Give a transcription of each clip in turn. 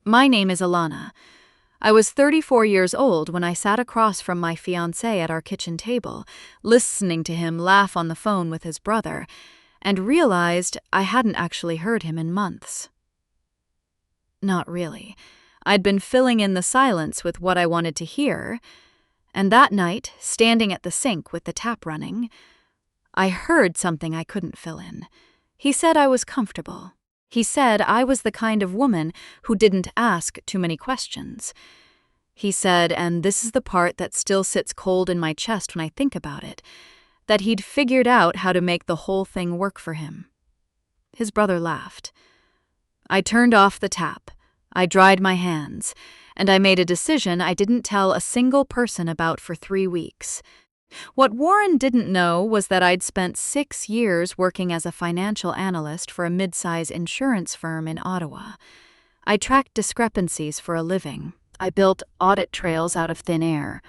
My name is Alana. I was 34 years old when I sat across from my fiancé at our kitchen table, listening to him laugh on the phone with his brother, and realized I hadn't actually heard him in months. Not really. I'd been filling in the silence with what I wanted to hear, and that night, standing at the sink with the tap running, I heard something I couldn't fill in. He said I was comfortable. He said I was the kind of woman who didn't ask too many questions. He said, and this is the part that still sits cold in my chest when I think about it, that he'd figured out how to make the whole thing work for him. His brother laughed. I turned off the tap. I dried my hands, and I made a decision I didn't tell a single person about for 3 weeks. What Warren didn't know was that I'd spent 6 years working as a financial analyst for a mid-size insurance firm in Ottawa. I tracked discrepancies for a living. I built audit trails out of thin air.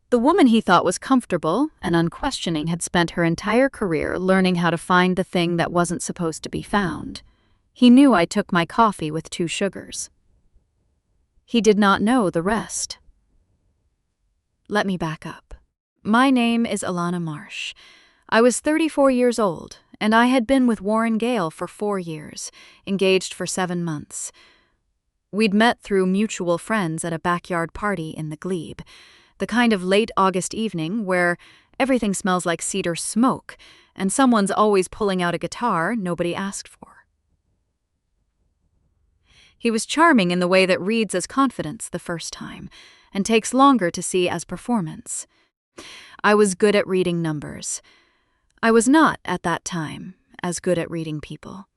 The woman he thought was comfortable and unquestioning had spent her entire career learning how to find the thing that wasn't supposed to be found. He knew I took my coffee with 2 sugars. He did not know the rest. Let me back up. My name is Alana Marsh. I was 34 years old, and I had been with Warren Gale for 4 years, engaged for 7 months. We'd met through mutual friends at a backyard party in the Glebe, the kind of late August evening where everything smells like cedar smoke, and someone's always pulling out a guitar nobody asked for. He was charming in the way that reads as confidence the first time, and takes longer to see as performance. I was good at reading numbers. I was not, at that time, as good at reading people.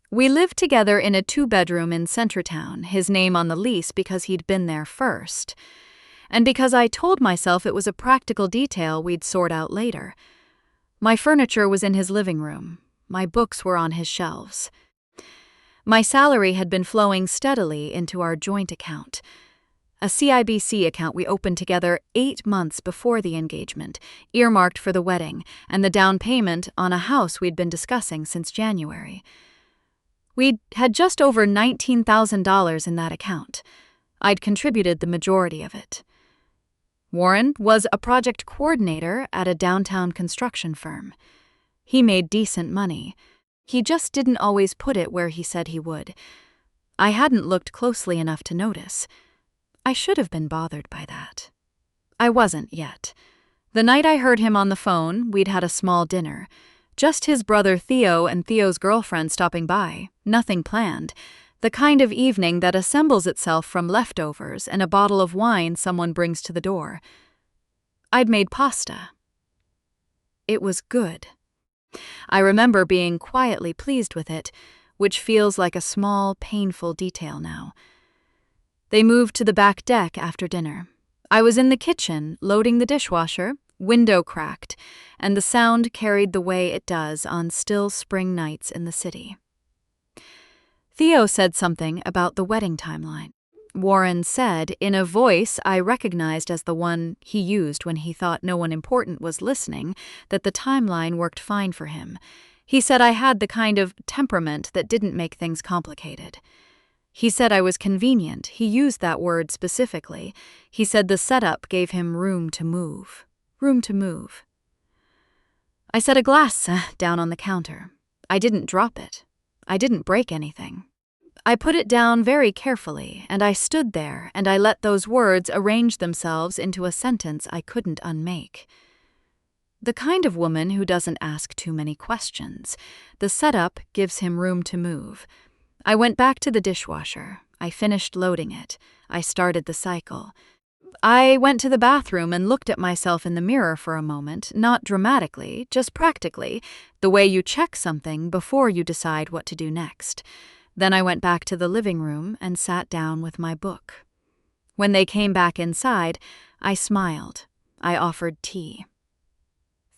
We lived together in a 2-bedroom in Centretown, his name on the lease because he'd been there first, and because I told myself it was a practical detail we'd sort out later. My furniture was in his living room. My books were on his shelves. My salary had been flowing steadily into our joint account, a CIBC account we opened together 8 months before the engagement, earmarked for the wedding and the down payment on a house we'd been discussing since January. We'd had just over $19,000 in that account. I'd contributed the majority of it. Warren was a project coordinator at a downtown construction firm. He made decent money. He just didn't always put it where he said he would. I hadn't looked closely enough to notice. I should have been bothered by that. I wasn't yet. The night I heard him on the phone, we'd had a small dinner. Just his brother Theo and Theo's girlfriend stopping by, nothing planned. The kind of evening that assembles itself from leftovers and a bottle of wine someone brings to the door. I'd made pasta. It was good. I remember being quietly pleased with it, which feels like a small, painful detail now. They moved to the back deck after dinner. I was in the kitchen, loading the dishwasher, window cracked, and the sound carried the way it does on still spring nights in the city. Theo said something about the wedding timeline. Warren said, in a voice I recognized as the one he used when he thought no one important was listening, that the timeline worked fine for him. He said I had the kind of temperament that didn't make things complicated. He said I was convenient. He used that word specifically. He said the setup gave him room to move. Room to move. I set a glass down on the counter. I didn't drop it. I didn't break anything. I put it down very carefully, and I stood there, and I let those words arrange themselves into a sentence I couldn't unmake. The kind of woman who doesn't ask too many questions. The setup gives him room to move. I went back to the dishwasher. I finished loading it. I started the cycle. I went to the bathroom and looked at myself in the mirror for a moment, not dramatically, just practically, the way you check something before you decide what to do next. Then I went back to the living room and sat down with my book. When they came back inside, I smiled. I offered tea.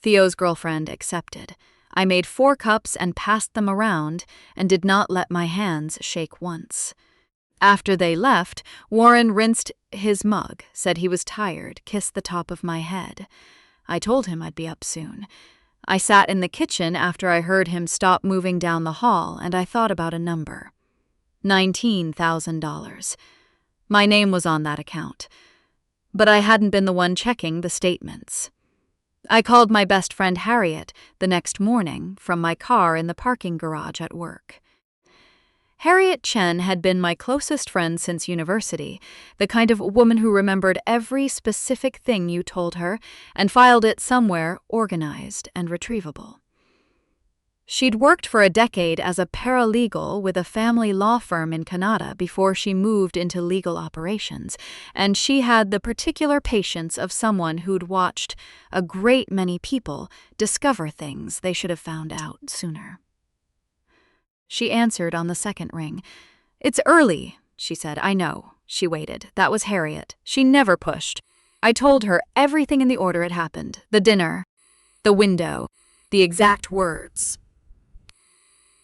Theo's girlfriend accepted. I made 4 cups and passed them around and did not let my hands shake once. After they left, Warren rinsed his mug, said he was tired, kissed the top of my head. I told him I'd be up soon. I sat in the kitchen after I heard him stop moving down the hall, and I thought about a number. $19,000. My name was on that account, but I hadn't been the one checking the statements. I called my best friend Harriet the next morning from my car in the parking garage at work. Harriet Chen had been my closest friend since university, the kind of woman who remembered every specific thing you told her and filed it somewhere organized and retrievable. She'd worked for a decade as a paralegal with a family law firm in Canada before she moved into legal operations, and she had the particular patience of someone who'd watched a great many people discover things they should have found out sooner. She answered on the second ring. "It's early," she said. "I know." She waited. That was Harriet. She never pushed. I told her everything in the order it happened. The dinner, the window, the exact words,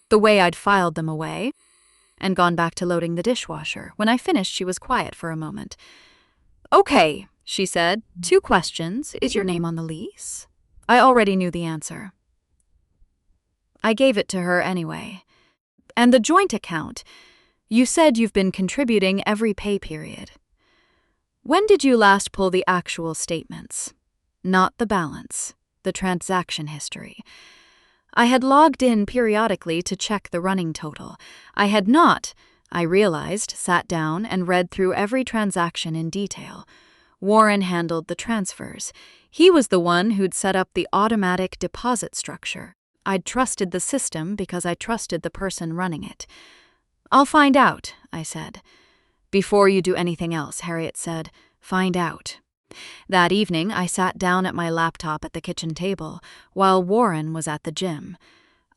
the way I'd filed them away, and gone back to loading the dishwasher. When I finished, she was quiet for a moment. "Okay," she said. "2 questions. Is your name on the lease?" I already knew the answer. I gave it to her anyway. "And the joint account. You said you've been contributing every pay period. When did you last pull the actual statements? Not the balance, the transaction history." I had logged in periodically to check the running total. I had not, I realized, sat down and read through every transaction in detail. Warren handled the transfers. He was the one who'd set up the automatic deposit structure. I'd trusted the system because I trusted the person running it. "I'll find out," I said. "Before you do anything else," Harriet said. "Find out." That evening, I sat down at my laptop at the kitchen table, while Warren was at the gym.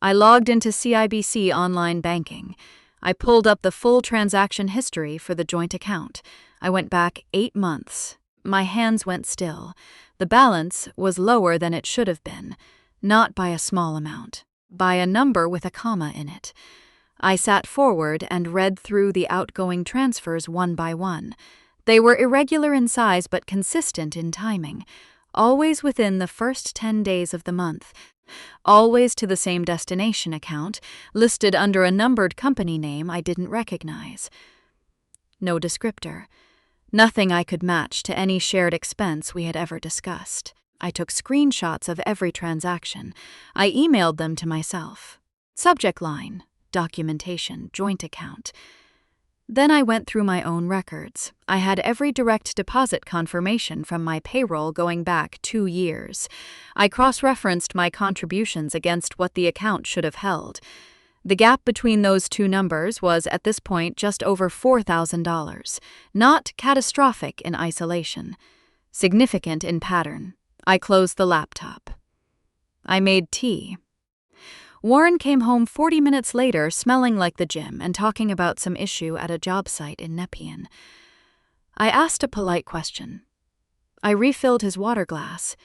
I logged into CIBC online banking. I pulled up the full transaction history for the joint account. I went back 8 months. My hands went still. The balance was lower than it should have been, not by a small amount, by a number with a comma in it. I sat forward and read through the outgoing transfers one by one. They were irregular in size but consistent in timing, always within the first 10 days of the month, always to the same destination account, listed under a numbered company name I didn't recognize. No descriptor. Nothing I could match to any shared expense we had ever discussed. I took screenshots of every transaction. I emailed them to myself. Subject line, documentation, joint account. Then I went through my own records. I had every direct deposit confirmation from my payroll going back 2 years. I cross-referenced my contributions against what the account should have held. The gap between those 2 numbers was, at this point, just over $4,000. Not catastrophic in isolation. Significant in pattern. I closed the laptop. I made tea. Warren came home 40 minutes later, smelling like the gym and talking about some issue at a job site in Nepean. I asked a polite question. I refilled his water glass.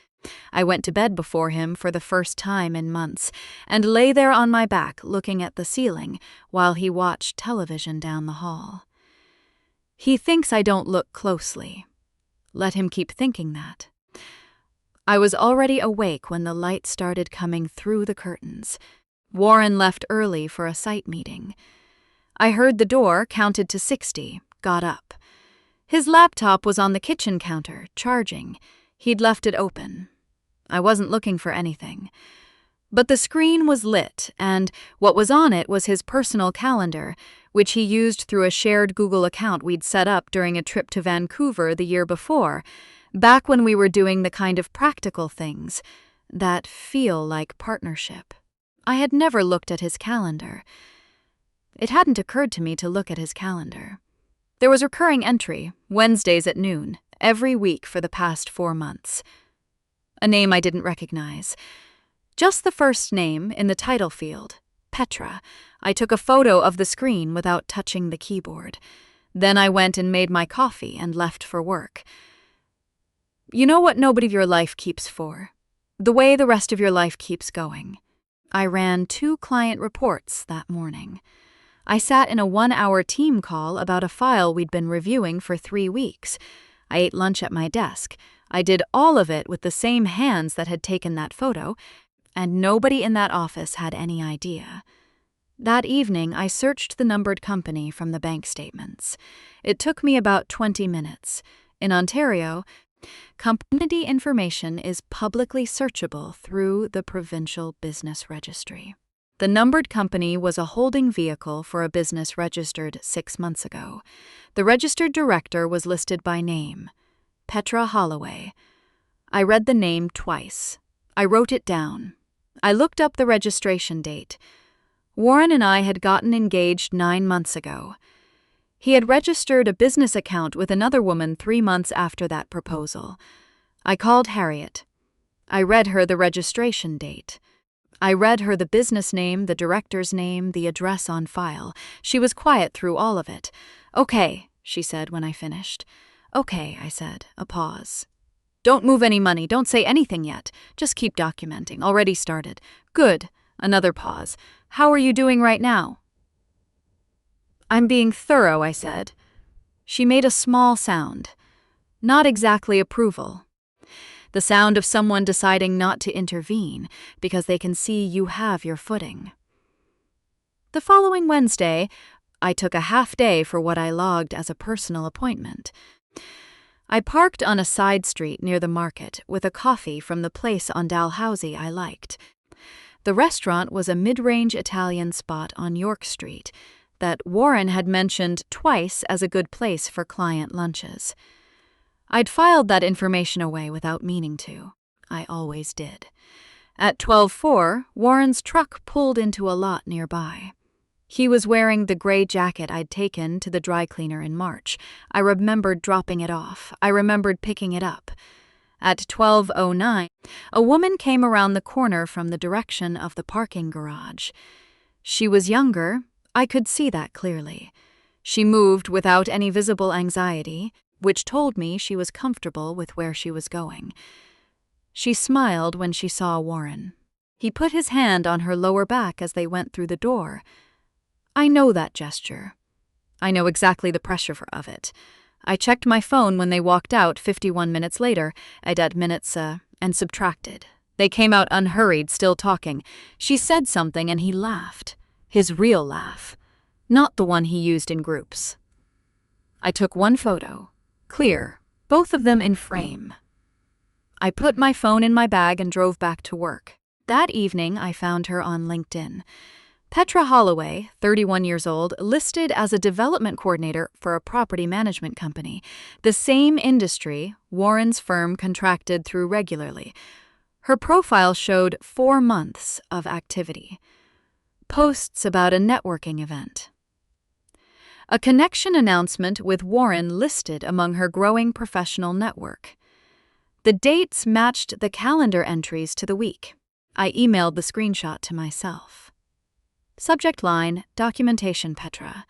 I went to bed before him for the first time in months and lay there on my back looking at the ceiling while he watched television down the hall. He thinks I don't look closely. Let him keep thinking that. I was already awake when the light started coming through the curtains. Warren left early for a site meeting. I heard the door, counted to 60, got up. His laptop was on the kitchen counter, charging. He'd left it open. I wasn't looking for anything. But the screen was lit, and what was on it was his personal calendar, which he used through a shared Google account we'd set up during a trip to Vancouver the year before, back when we were doing the kind of practical things that feel like partnership. I had never looked at his calendar. It hadn't occurred to me to look at his calendar. There was a recurring entry, Wednesdays at noon, every week for the past 4 months. A name I didn't recognize. Just the first name in the title field, Petra. I took a photo of the screen without touching the keyboard. Then I went and made my coffee and left for work. You know what nobody of your life keeps for? The way the rest of your life keeps going. I ran 2 client reports that morning. I sat in a 1-hour team call about a file we'd been reviewing for 3 weeks. I ate lunch at my desk. I did all of it with the same hands that had taken that photo, and nobody in that office had any idea. That evening, I searched the numbered company from the bank statements. It took me about 20 minutes. In Ontario, company information is publicly searchable through the Provincial Business Registry. The numbered company was a holding vehicle for a business registered 6 months ago. The registered director was listed by name, Petra Holloway. I read the name twice. I wrote it down. I looked up the registration date. Warren and I had gotten engaged 9 months ago. He had registered a business account with another woman 3 months after that proposal. I called Harriet. I read her the registration date. I read her the business name, the director's name, the address on file. She was quiet through all of it. "Okay," she said when I finished. "Okay," I said, a pause. "Don't move any money, don't say anything yet. Just keep documenting. Already started." "Good." Another pause. "How are you doing right now?" "I'm being thorough," I said. She made a small sound. Not exactly approval. The sound of someone deciding not to intervene because they can see you have your footing. The following Wednesday, I took a half day for what I logged as a personal appointment. I parked on a side street near the market with a coffee from the place on Dalhousie I liked. The restaurant was a mid-range Italian spot on York Street that Warren had mentioned twice as a good place for client lunches. I'd filed that information away without meaning to. I always did. At 12:04, Warren's truck pulled into a lot nearby. He was wearing the gray jacket I'd taken to the dry cleaner in March. I remembered dropping it off. I remembered picking it up. At 12:09, a woman came around the corner from the direction of the parking garage. She was younger. I could see that clearly. She moved without any visible anxiety, which told me she was comfortable with where she was going. She smiled when she saw Warren. He put his hand on her lower back as they went through the door. I know that gesture. I know exactly the pressure of it. I checked my phone when they walked out 51 minutes later. I'd add minutes and subtracted. They came out unhurried, still talking. She said something and he laughed. His real laugh. Not the one he used in groups. I took one photo. Clear. Both of them in frame. I put my phone in my bag and drove back to work. That evening, I found her on LinkedIn. Petra Holloway, 31 years old, listed as a development coordinator for a property management company, the same industry Warren's firm contracted through regularly. Her profile showed 4 months of activity. Posts about a networking event. A connection announcement with Warren listed among her growing professional network. The dates matched the calendar entries to the week. I emailed the screenshot to myself. Subject line, documentation Petra.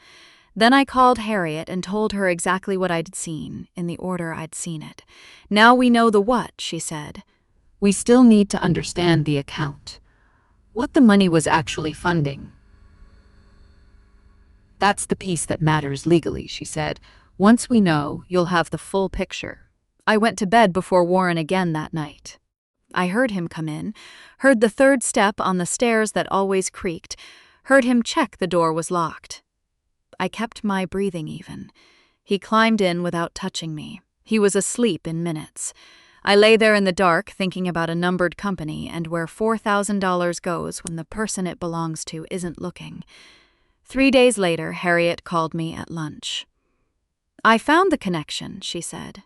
Then I called Harriet and told her exactly what I'd seen, in the order I'd seen it. Now we know the what, she said. We still need to understand the account. What the money was actually funding. That's the piece that matters legally, she said. Once we know, you'll have the full picture. I went to bed before Warren again that night. I heard him come in, heard the third step on the stairs that always creaked, heard him check the door was locked. I kept my breathing even. He climbed in without touching me. He was asleep in minutes. I lay there in the dark thinking about a numbered company and where $4,000 goes when the person it belongs to isn't looking. 3 days later, Harriet called me at lunch. I found the connection, she said.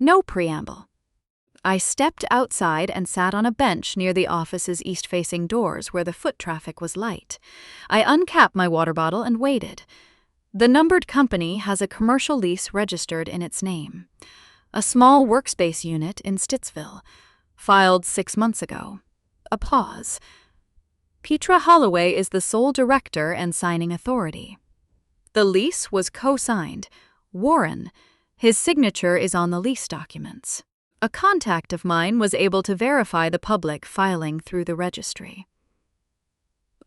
No preamble. I stepped outside and sat on a bench near the office's east-facing doors where the foot traffic was light. I uncapped my water bottle and waited. The numbered company has a commercial lease registered in its name. A small workspace unit in Stittsville, filed 6 months ago. A pause. Petra Holloway is the sole director and signing authority. The lease was co-signed. Warren, his signature is on the lease documents. A contact of mine was able to verify the public filing through the registry.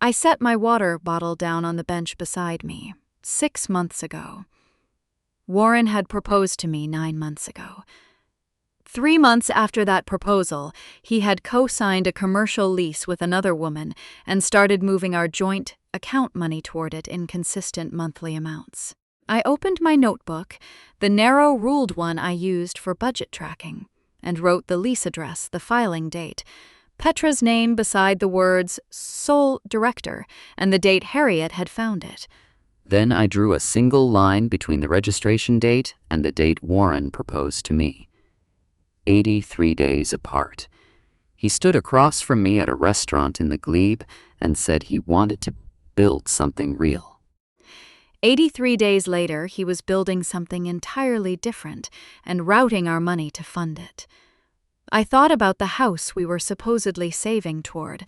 I set my water bottle down on the bench beside me. 6 months ago. Warren had proposed to me 9 months ago. 3 months after that proposal, he had co-signed a commercial lease with another woman and started moving our joint account money toward it in consistent monthly amounts. I opened my notebook, the narrow ruled one I used for budget tracking, and wrote the lease address, the filing date, Petra's name beside the words sole director, and the date Harriet had found it. Then I drew a single line between the registration date and the date Warren proposed to me. 83 days apart. He stood across from me at a restaurant in the Glebe and said he wanted to build something real. 83 days later, he was building something entirely different and routing our money to fund it. I thought about the house we were supposedly saving toward,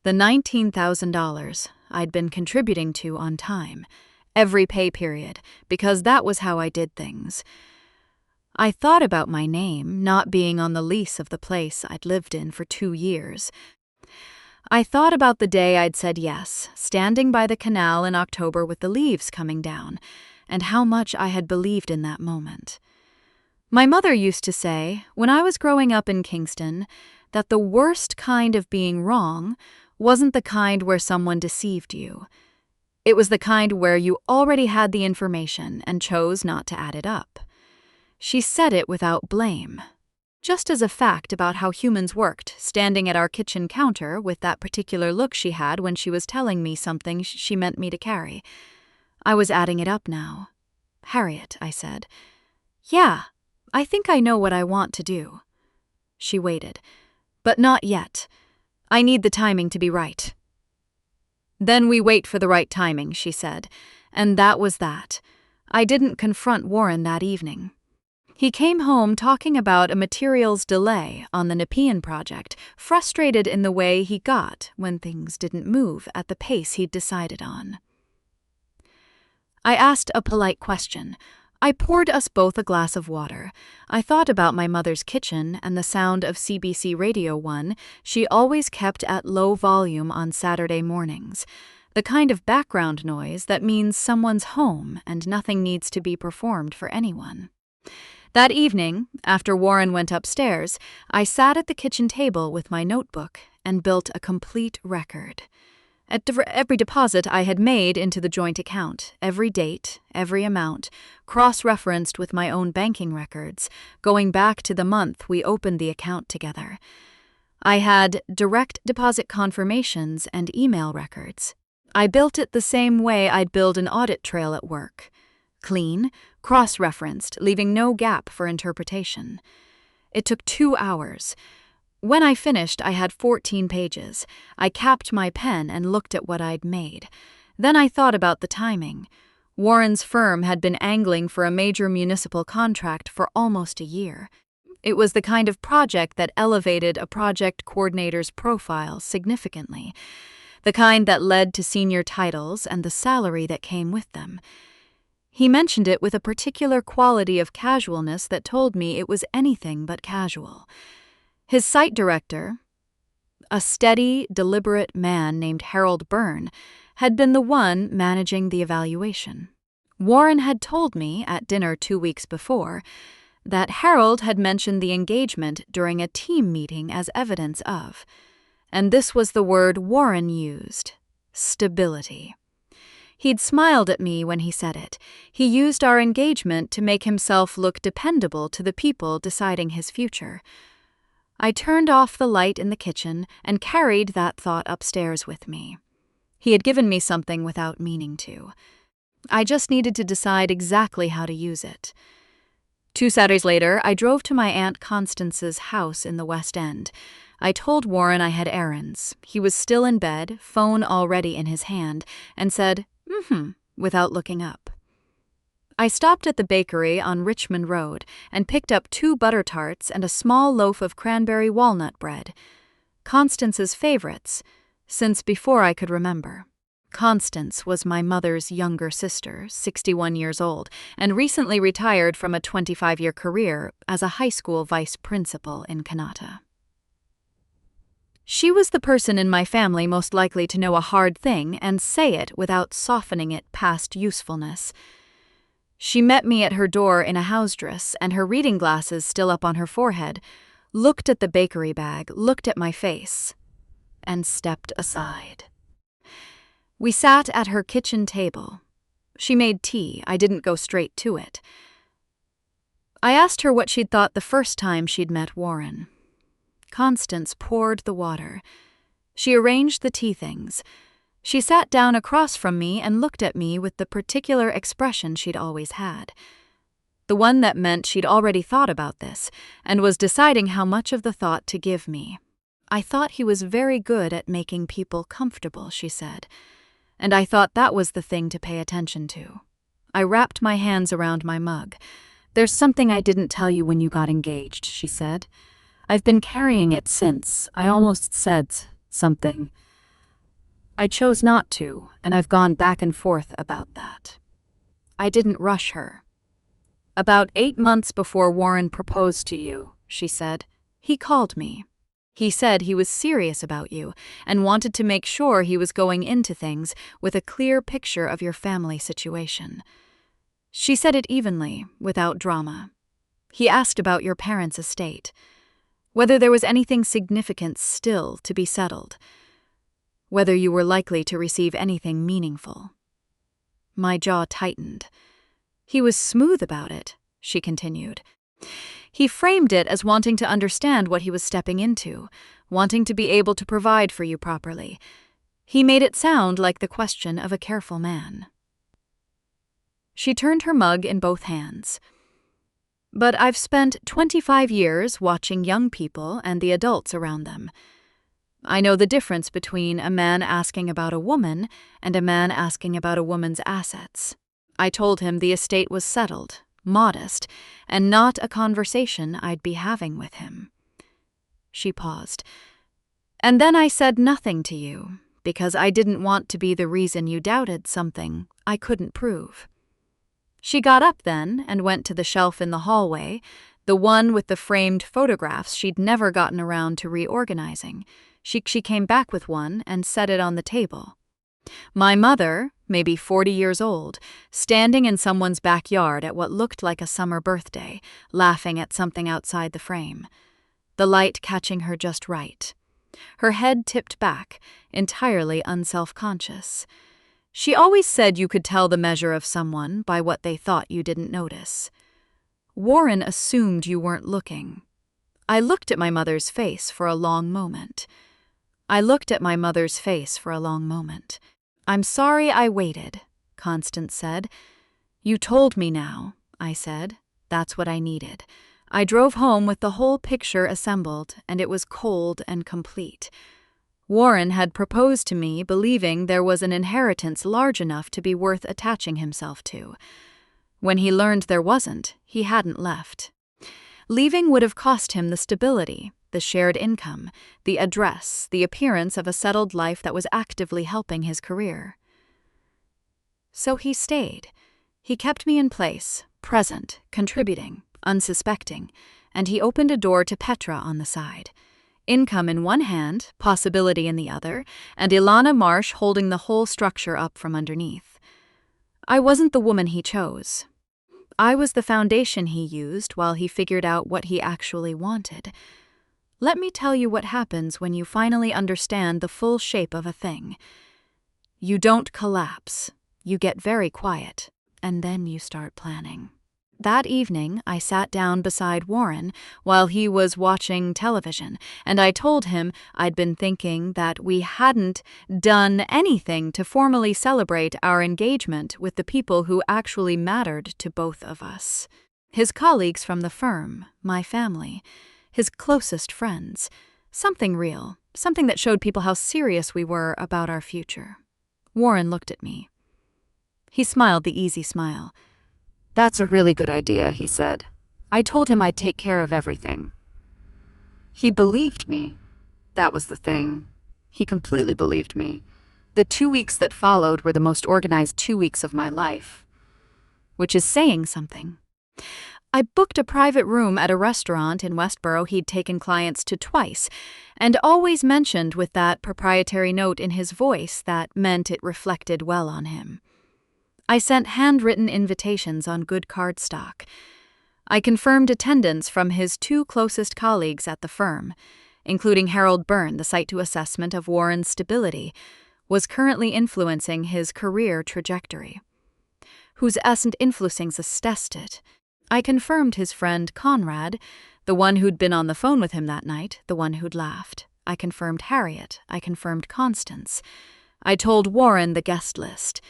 the $19,000 I'd been contributing to on time, every pay period, because that was how I did things. I thought about my name not being on the lease of the place I'd lived in for 2 years. I thought about the day I'd said yes, standing by the canal in October with the leaves coming down, and how much I had believed in that moment. My mother used to say, when I was growing up in Kingston, that the worst kind of being wrong wasn't the kind where someone deceived you. It was the kind where you already had the information and chose not to add it up. She said it without blame. Just as a fact about how humans worked, standing at our kitchen counter with that particular look she had when she was telling me something she meant me to carry. I was adding it up now. Harriet, I said. Yeah, I think I know what I want to do. She waited. But not yet. I need the timing to be right. Then we wait for the right timing, she said. And that was that. I didn't confront Warren that evening. He came home talking about a materials delay on the Nepean project, frustrated in the way he got when things didn't move at the pace he'd decided on. I asked a polite question. I poured us both a glass of water. I thought about my mother's kitchen and the sound of CBC Radio 1 she always kept at low volume on Saturday mornings, the kind of background noise that means someone's home and nothing needs to be performed for anyone. That evening, after Warren went upstairs, I sat at the kitchen table with my notebook and built a complete record. At every deposit I had made into the joint account, every date, every amount, cross-referenced with my own banking records, going back to the month we opened the account together. I had direct deposit confirmations and email records. I built it the same way I'd build an audit trail at work. Clean, cross-referenced, leaving no gap for interpretation. It took 2 hours. When I finished, I had 14 pages. I capped my pen and looked at what I'd made. Then I thought about the timing. Warren's firm had been angling for a major municipal contract for almost a year. It was the kind of project that elevated a project coordinator's profile significantly, the kind that led to senior titles and the salary that came with them. He mentioned it with a particular quality of casualness that told me it was anything but casual. His site director, a steady, deliberate man named Harold Byrne, had been the one managing the evaluation. Warren had told me at dinner 2 weeks before that Harold had mentioned the engagement during a team meeting as evidence of, and this was the word Warren used, stability. He'd smiled at me when he said it. He used our engagement to make himself look dependable to the people deciding his future. I turned off the light in the kitchen and carried that thought upstairs with me. He had given me something without meaning to. I just needed to decide exactly how to use it. 2 Saturdays later, I drove to my Aunt Constance's house in the West End. I told Warren I had errands. He was still in bed, phone already in his hand, and said, without looking up. I stopped at the bakery on Richmond Road and picked up 2 butter tarts and a small loaf of cranberry walnut bread, Constance's favorites, since before I could remember. Constance was my mother's younger sister, 61 years old, and recently retired from a 25-year career as a high school vice principal in Kanata. She was the person in my family most likely to know a hard thing and say it without softening it past usefulness. She met me at her door in a house dress and her reading glasses still up on her forehead, looked at the bakery bag, looked at my face, and stepped aside. We sat at her kitchen table. She made tea. I didn't go straight to it. I asked her what she'd thought the first time she'd met Warren. Constance poured the water. She arranged the tea things. She sat down across from me and looked at me with the particular expression she'd always had. The one that meant she'd already thought about this and was deciding how much of the thought to give me. I thought he was very good at making people comfortable, she said, and I thought that was the thing to pay attention to. I wrapped my hands around my mug. "There's something I didn't tell you when you got engaged," she said. "I've been carrying it since. I almost said something. I chose not to, and I've gone back and forth about that." I didn't rush her. "About 8 months before Warren proposed to you," she said, "he called me. He said he was serious about you and wanted to make sure he was going into things with a clear picture of your family situation." She said it evenly, without drama. He asked about your parents' estate, whether there was anything significant still to be settled, whether you were likely to receive anything meaningful. My jaw tightened. "He was smooth about it," she continued. "He framed it as wanting to understand what he was stepping into, wanting to be able to provide for you properly. He made it sound like the question of a careful man." She turned her mug in both hands. "But I've spent 25 years watching young people and the adults around them. I know the difference between a man asking about a woman and a man asking about a woman's assets. I told him the estate was settled, modest, and not a conversation I'd be having with him." She paused. "And then I said nothing to you, because I didn't want to be the reason you doubted something I couldn't prove." She got up then and went to the shelf in the hallway, the one with the framed photographs she'd never gotten around to reorganizing. She came back with one and set it on the table. My mother, maybe 40 years old, standing in someone's backyard at what looked like a summer birthday, laughing at something outside the frame. The light catching her just right. Her head tipped back, entirely unself-conscious. She always said you could tell the measure of someone by what they thought you didn't notice. Warren assumed you weren't looking. I looked at my mother's face for a long moment. "I'm sorry I waited," Constance said. "You told me now," I said. "That's what I needed." I drove home with the whole picture assembled, and it was cold and complete. Warren had proposed to me believing there was an inheritance large enough to be worth attaching himself to. When he learned there wasn't, he hadn't left. Leaving would have cost him the stability, the shared income, the address, the appearance of a settled life that was actively helping his career. So he stayed. He kept me in place, present, contributing, unsuspecting, and he opened a door to Petra on the side. Income in one hand, possibility in the other, and Ilana Marsh holding the whole structure up from underneath. I wasn't the woman he chose. I was the foundation he used while he figured out what he actually wanted. Let me tell you what happens when you finally understand the full shape of a thing. You don't collapse. You get very quiet, and then you start planning. That evening, I sat down beside Warren while he was watching television, and I told him I'd been thinking that we hadn't done anything to formally celebrate our engagement with the people who actually mattered to both of us. His colleagues from the firm, my family, his closest friends. Something real, something that showed people how serious we were about our future. Warren looked at me. He smiled the easy smile. "That's a really good idea," he said. "I told him I'd take care of everything." He believed me. That was the thing. He completely believed me. The 2 weeks that followed were the most organized 2 weeks of my life. Which is saying something. I booked a private room at a restaurant in Westboro he'd taken clients to twice, and always mentioned with that proprietary note in his voice that meant it reflected well on him. I sent handwritten invitations on good cardstock. I confirmed attendance from his 2 closest colleagues at the firm, including Harold Byrne. The site-to assessment of Warren's stability was currently influencing his career trajectory. Whose essent influencings tested. I confirmed his friend Conrad, the one who'd been on the phone with him that night, the one who'd laughed. I confirmed Harriet. I confirmed Constance. I told Warren the guest list.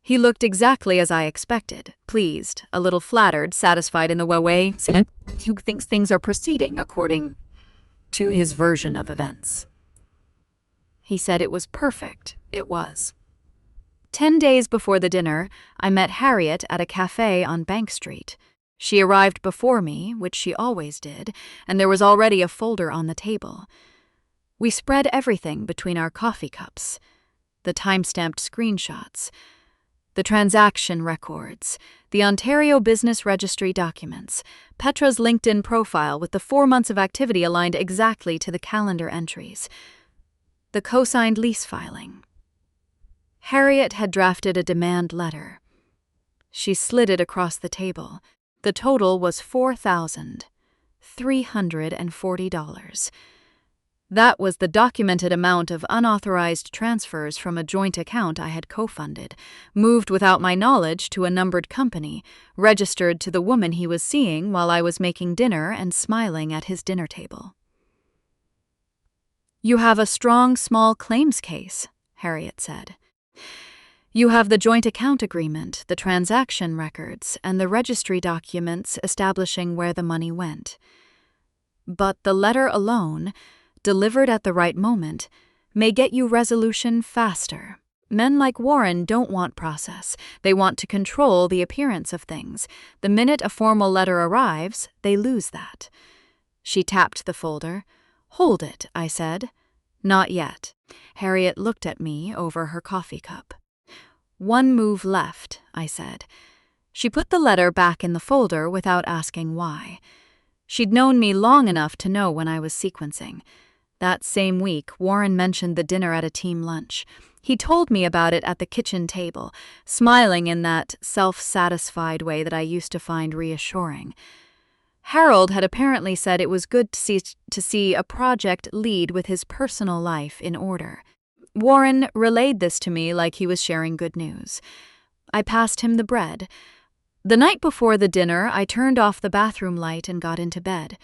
He looked exactly as I expected, pleased, a little flattered, satisfied in the way he thinks things are proceeding according to his version of events. He said it was perfect. It was. 10 days before the dinner, I met Harriet at a cafe on Bank Street. She arrived before me, which she always did, and there was already a folder on the table. We spread everything between our coffee cups. The time-stamped screenshots, the transaction records, the Ontario Business Registry documents, Petra's LinkedIn profile with the 4 months of activity aligned exactly to the calendar entries, the co-signed lease filing. Harriet had drafted a demand letter. She slid it across the table. The total was $4,340. That was the documented amount of unauthorized transfers from a joint account I had co-funded, moved without my knowledge to a numbered company, registered to the woman he was seeing while I was making dinner and smiling at his dinner table. "You have a strong small claims case," Harriet said. "You have the joint account agreement, the transaction records, and the registry documents establishing where the money went. But the letter alone, delivered at the right moment, may get you resolution faster. Men like Warren don't want process. They want to control the appearance of things. The minute a formal letter arrives, they lose that." She tapped the folder. "Hold it," I said. "Not yet." Harriet looked at me over her coffee cup. "One move left," I said. She put the letter back in the folder without asking why. She'd known me long enough to know when I was sequencing. That same week, Warren mentioned the dinner at a team lunch. He told me about it at the kitchen table, smiling in that self-satisfied way that I used to find reassuring. Harold had apparently said it was good to see a project lead with his personal life in order. Warren relayed this to me like he was sharing good news. I passed him the bread. The night before the dinner, I turned off the bathroom light and got into bed.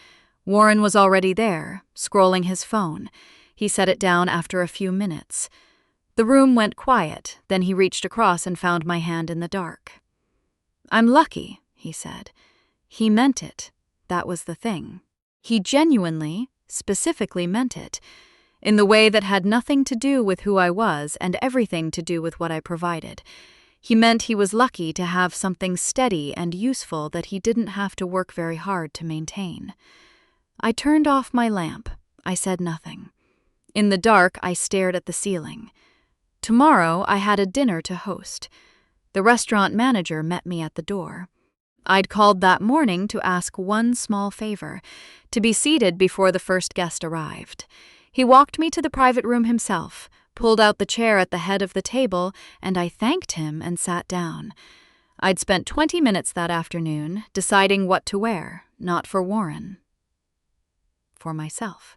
Warren was already there, scrolling his phone. He set it down after a few minutes. The room went quiet, then he reached across and found my hand in the dark. "I'm lucky," he said. He meant it. That was the thing. He genuinely, specifically meant it, in the way that had nothing to do with who I was and everything to do with what I provided. He meant he was lucky to have something steady and useful that he didn't have to work very hard to maintain. I turned off my lamp. I said nothing. In the dark, I stared at the ceiling. Tomorrow, I had a dinner to host. The restaurant manager met me at the door. I'd called that morning to ask one small favor, to be seated before the first guest arrived. He walked me to the private room himself, pulled out the chair at the head of the table, and I thanked him and sat down. I'd spent 20 minutes that afternoon deciding what to wear, not for Warren, for myself.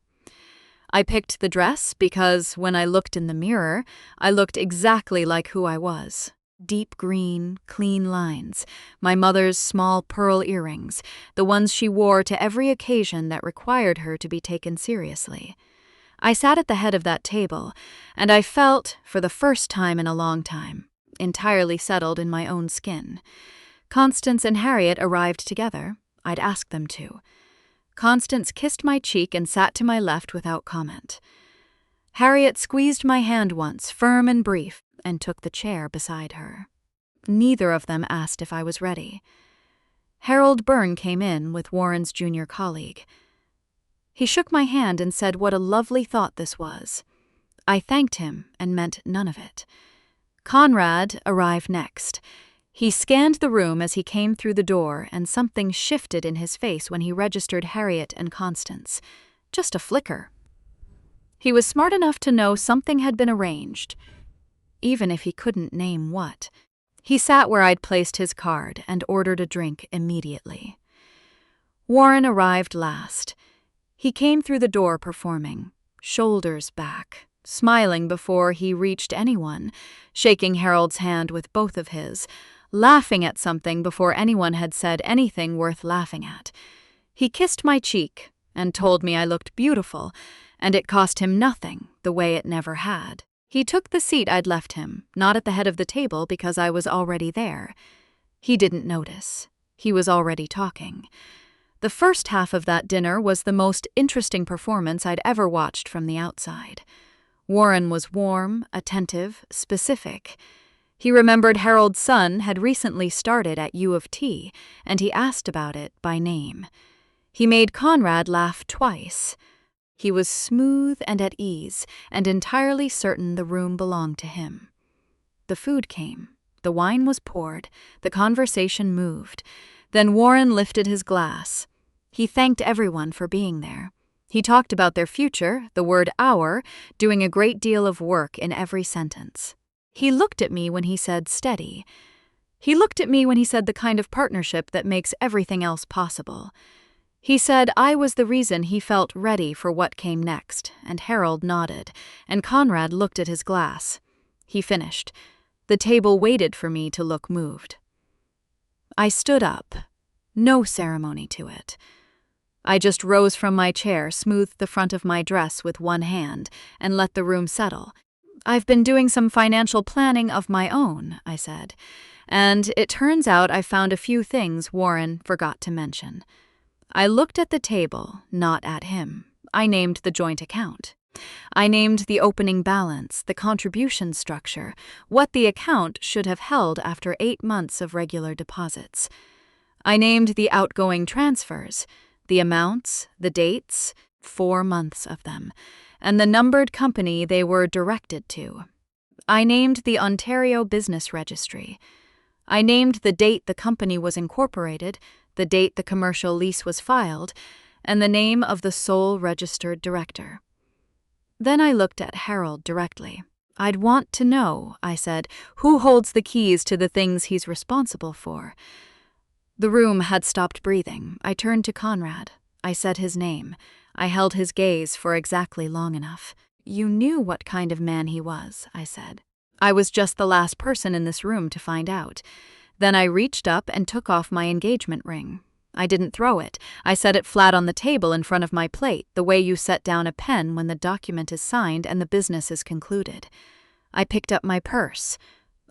I picked the dress because when I looked in the mirror, I looked exactly like who I was. Deep green, clean lines, my mother's small pearl earrings, the ones she wore to every occasion that required her to be taken seriously. I sat at the head of that table, and I felt, for the first time in a long time, entirely settled in my own skin. Constance and Harriet arrived together. I'd asked them to. Constance kissed my cheek and sat to my left without comment. Harriet squeezed my hand once, firm and brief, and took the chair beside her. Neither of them asked if I was ready. Harold Byrne came in with Warren's junior colleague. He shook my hand and said what a lovely thought this was. I thanked him and meant none of it. Conrad arrived next. He scanned the room as he came through the door, and something shifted in his face when he registered Harriet and Constance. Just a flicker. He was smart enough to know something had been arranged, even if he couldn't name what. He sat where I'd placed his card and ordered a drink immediately. Warren arrived last. He came through the door performing, shoulders back, smiling before he reached anyone, shaking Harold's hand with both of his, laughing at something before anyone had said anything worth laughing at. He kissed my cheek and told me I looked beautiful, and it cost him nothing, the way it never had. He took the seat I'd left him, not at the head of the table because I was already there. He didn't notice. He was already talking. The first half of that dinner was the most interesting performance I'd ever watched from the outside. Warren was warm, attentive, specific. He remembered Harold's son had recently started at U of T, and he asked about it by name. He made Conrad laugh twice. He was smooth and at ease, and entirely certain the room belonged to him. The food came. The wine was poured. The conversation moved. Then Warren lifted his glass. He thanked everyone for being there. He talked about their future, the word our, doing a great deal of work in every sentence. He looked at me when he said steady. He looked at me when he said the kind of partnership that makes everything else possible. He said I was the reason he felt ready for what came next, and Harold nodded, and Conrad looked at his glass. He finished. The table waited for me to look moved. I stood up. No ceremony to it. I just rose from my chair, smoothed the front of my dress with one hand, and let the room settle. I've been doing some financial planning of my own, I said, and it turns out I found a few things Warren forgot to mention. I looked at the table, not at him. I named the joint account. I named the opening balance, the contribution structure, what the account should have held after 8 months of regular deposits. I named the outgoing transfers, the amounts, the dates, 4 months of them, and the numbered company they were directed to. I named the Ontario Business Registry. I named the date the company was incorporated, the date the commercial lease was filed, and the name of the sole registered director. Then I looked at Harold directly. I'd want to know, I said, who holds the keys to the things he's responsible for. The room had stopped breathing. I turned to Conrad. I said his name. I held his gaze for exactly long enough. You knew what kind of man he was, I said. I was just the last person in this room to find out. Then I reached up and took off my engagement ring. I didn't throw it. I set it flat on the table in front of my plate, the way you set down a pen when the document is signed and the business is concluded. I picked up my purse.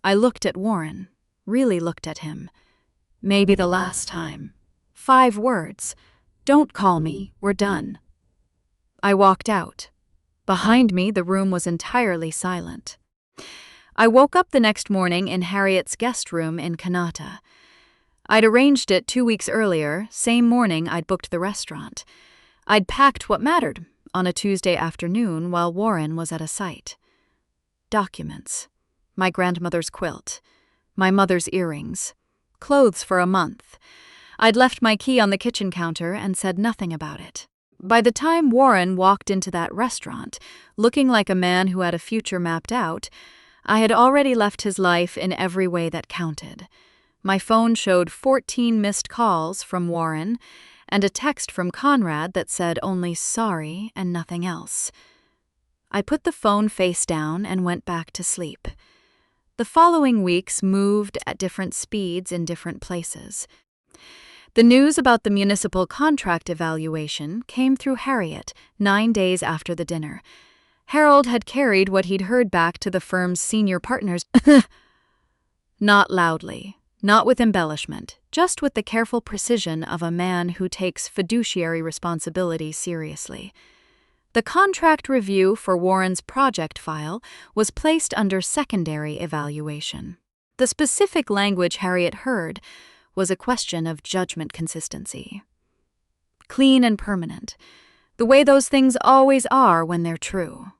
I looked at Warren, really looked at him. Maybe the last time. 5 words. Don't call me, we're done. I walked out. Behind me, the room was entirely silent. I woke up the next morning in Harriet's guest room in Kanata. I'd arranged it 2 weeks earlier, same morning I'd booked the restaurant. I'd packed what mattered on a Tuesday afternoon while Warren was at a site. Documents. My grandmother's quilt. My mother's earrings. Clothes for a month. I'd left my key on the kitchen counter and said nothing about it. By the time Warren walked into that restaurant, looking like a man who had a future mapped out, I had already left his life in every way that counted. My phone showed 14 missed calls from Warren and a text from Conrad that said only sorry and nothing else. I put the phone face down and went back to sleep. The following weeks moved at different speeds in different places. The news about the municipal contract evaluation came through Harriet 9 days after the dinner. Harold had carried what he'd heard back to the firm's senior partners, not loudly, not with embellishment, just with the careful precision of a man who takes fiduciary responsibility seriously. The contract review for Warren's project file was placed under secondary evaluation. The specific language Harriet heard was a question of judgment consistency. Clean and permanent, the way those things always are when they're true.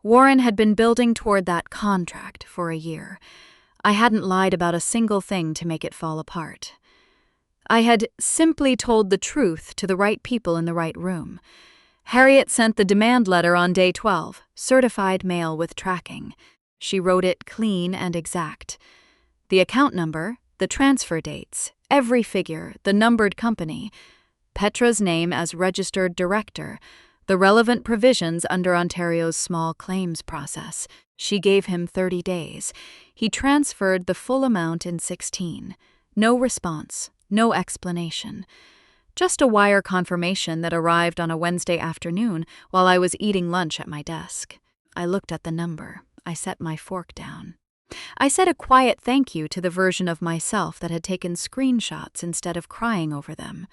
Warren had been building toward that contract for a year. I hadn't lied about a single thing to make it fall apart. I had simply told the truth to the right people in the right room. Harriet sent the demand letter on day 12, certified mail with tracking. She wrote it clean and exact. The account number, the transfer dates, every figure, the numbered company, Petra's name as registered director, the relevant provisions under Ontario's small claims process. She gave him 30 days. He transferred the full amount in 16. No response, no explanation. Just a wire confirmation that arrived on a Wednesday afternoon while I was eating lunch at my desk. I looked at the number. I set my fork down. I said a quiet thank you to the version of myself that had taken screenshots instead of crying over them.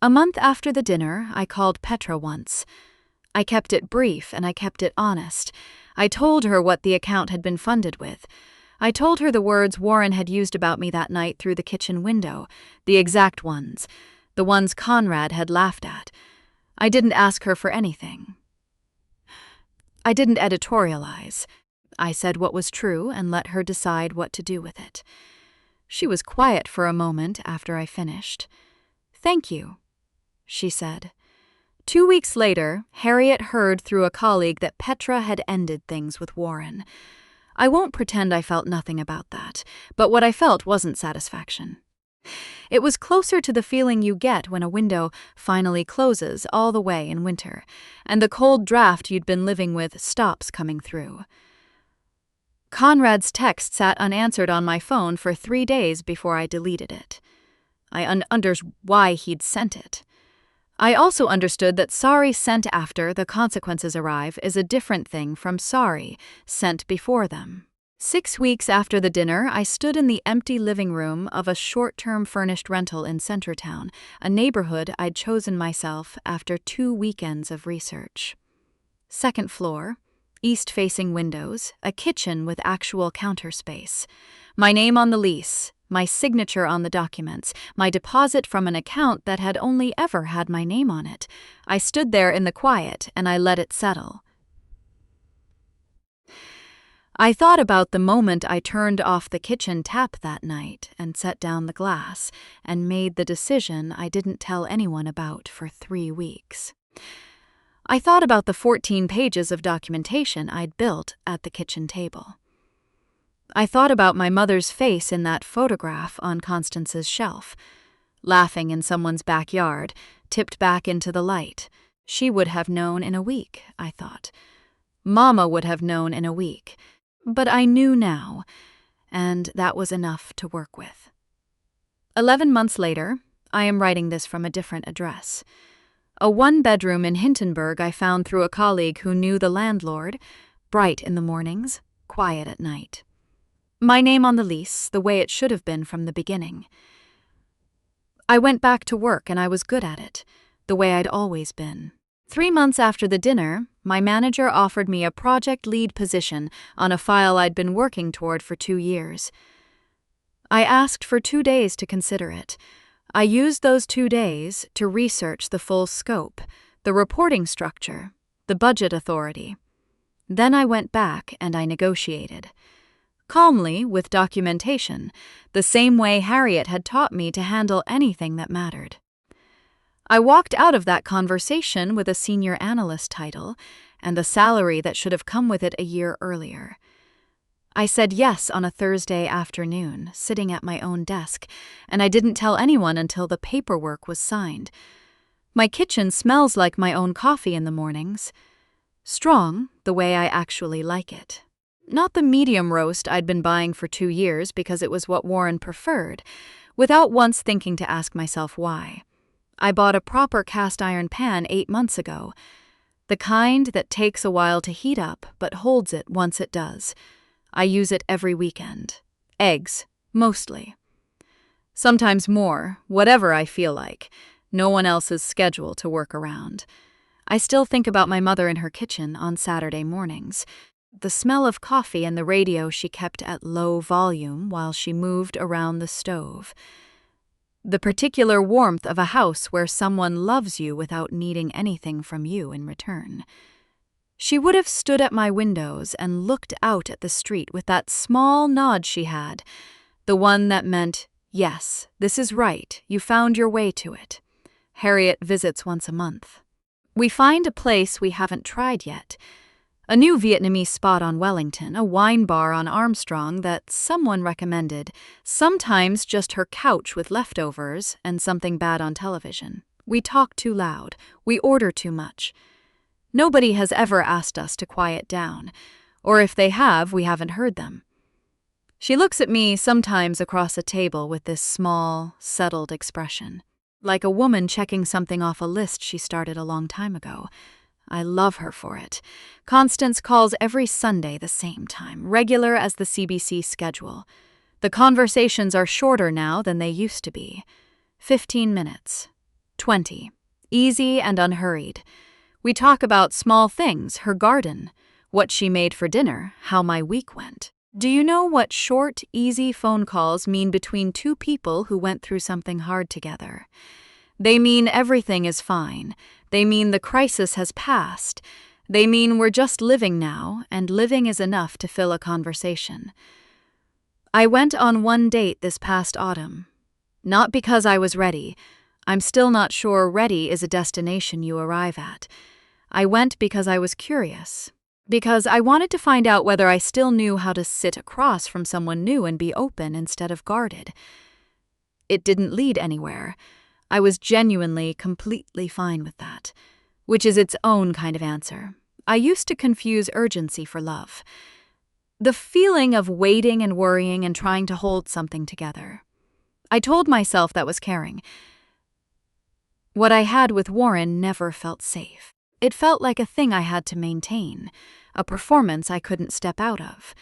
A month after the dinner, I called Petra once. I kept it brief and I kept it honest. I told her what the account had been funded with. I told her the words Warren had used about me that night through the kitchen window, the exact ones, the ones Conrad had laughed at. I didn't ask her for anything. I didn't editorialize. I said what was true and let her decide what to do with it. She was quiet for a moment after I finished. "Thank you," she said. 2 weeks later, Harriet heard through a colleague that Petra had ended things with Warren. I won't pretend I felt nothing about that, but what I felt wasn't satisfaction. It was closer to the feeling you get when a window finally closes all the way in winter, and the cold draft you'd been living with stops coming through. Conrad's text sat unanswered on my phone for 3 days before I deleted it. I understood why he'd sent it. I also understood that sorry sent after the consequences arrive is a different thing from sorry sent before them. 6 weeks after the dinner, I stood in the empty living room of a short-term furnished rental in Centretown, a neighborhood I'd chosen myself after 2 weekends of research. Second floor, east-facing windows, a kitchen with actual counter space. My name on the lease, my signature on the documents, my deposit from an account that had only ever had my name on it. I stood there in the quiet and I let it settle. I thought about the moment I turned off the kitchen tap that night and set down the glass and made the decision I didn't tell anyone about for 3 weeks. I thought about the 14 pages of documentation I'd built at the kitchen table. I thought about my mother's face in that photograph on Constance's shelf, laughing in someone's backyard, tipped back into the light. She would have known in a week, I thought. Mama would have known in a week. But I knew now, and that was enough to work with. 11 months later, I am writing this from a different address. A 1-bedroom in Hintonburg I found through a colleague who knew the landlord, bright in the mornings, quiet at night. My name on the lease, the way it should have been from the beginning. I went back to work and I was good at it, the way I'd always been. 3 months after the dinner, my manager offered me a project lead position on a file I'd been working toward for 2 years. I asked for 2 days to consider it. I used those 2 days to research the full scope, the reporting structure, the budget authority. Then I went back and I negotiated. Calmly, with documentation, the same way Harriet had taught me to handle anything that mattered. I walked out of that conversation with a senior analyst title and the salary that should have come with it a year earlier. I said yes on a Thursday afternoon, sitting at my own desk, and I didn't tell anyone until the paperwork was signed. My kitchen smells like my own coffee in the mornings. Strong, the way I actually like it. Not the medium roast I'd been buying for 2 years because it was what Warren preferred, without once thinking to ask myself why. I bought a proper cast iron pan 8 months ago, the kind that takes a while to heat up but holds it once it does. I use it every weekend. Eggs, mostly. Sometimes more, whatever I feel like. No one else's schedule to work around. I still think about my mother in her kitchen on Saturday mornings. The smell of coffee and the radio she kept at low volume while she moved around the stove. The particular warmth of a house where someone loves you without needing anything from you in return. She would have stood at my windows and looked out at the street with that small nod she had, the one that meant, yes, this is right, you found your way to it. Harriet visits once a month. We find a place we haven't tried yet. A new Vietnamese spot on Wellington, a wine bar on Armstrong that someone recommended, sometimes just her couch with leftovers and something bad on television. We talk too loud. We order too much. Nobody has ever asked us to quiet down, or if they have, we haven't heard them. She looks at me sometimes across a table with this small, settled expression, like a woman checking something off a list she started a long time ago. I love her for it. Constance calls every Sunday the same time, regular as the CBC schedule. The conversations are shorter now than they used to be. 15 minutes. 20. Easy and unhurried. We talk about small things, her garden, what she made for dinner, how my week went. Do you know what short, easy phone calls mean between two people who went through something hard together? They mean everything is fine. They mean the crisis has passed. They mean we're just living now, and living is enough to fill a conversation. I went on one date this past autumn. Not because I was ready. I'm still not sure ready is a destination you arrive at. I went because I was curious. Because I wanted to find out whether I still knew how to sit across from someone new and be open instead of guarded. It didn't lead anywhere. I was genuinely, completely fine with that, which is its own kind of answer. I used to confuse urgency for love. The feeling of waiting and worrying and trying to hold something together. I told myself that was caring. What I had with Warren never felt safe. It felt like a thing I had to maintain, a performance I couldn't step out of.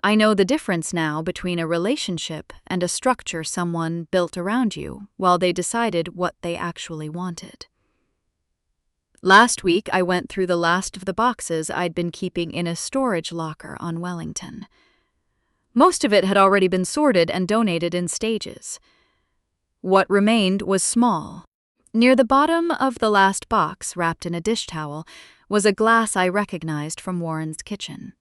I know the difference now between a relationship and a structure someone built around you while they decided what they actually wanted. Last week, I went through the last of the boxes I'd been keeping in a storage locker on Wellington. Most of it had already been sorted and donated in stages. What remained was small. Near the bottom of the last box, wrapped in a dish towel, was a glass I recognized from Warren's kitchen.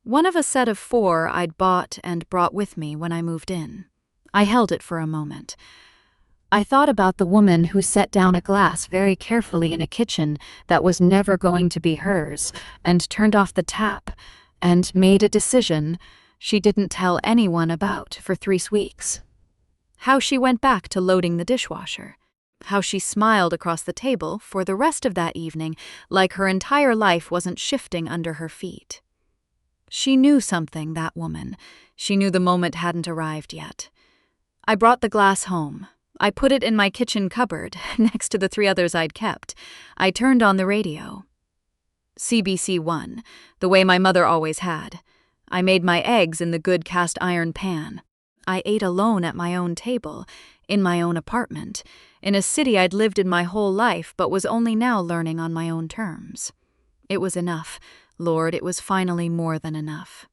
One of a set of 4 I'd bought and brought with me when I moved in. I held it for a moment. I thought about the woman who set down a glass very carefully in a kitchen that was never going to be hers, and turned off the tap, and made a decision she didn't tell anyone about for 3 weeks. How she went back to loading the dishwasher. How she smiled across the table for the rest of that evening like her entire life wasn't shifting under her feet. She knew something, that woman. She knew the moment hadn't arrived yet. I brought the glass home. I put it in my kitchen cupboard, next to the 3 others I'd kept. I turned on the radio. CBC 1, the way my mother always had. I made my eggs in the good cast iron pan. I ate alone at my own table, in my own apartment, in a city I'd lived in my whole life but was only now learning on my own terms. It was enough. Lord, it was finally more than enough.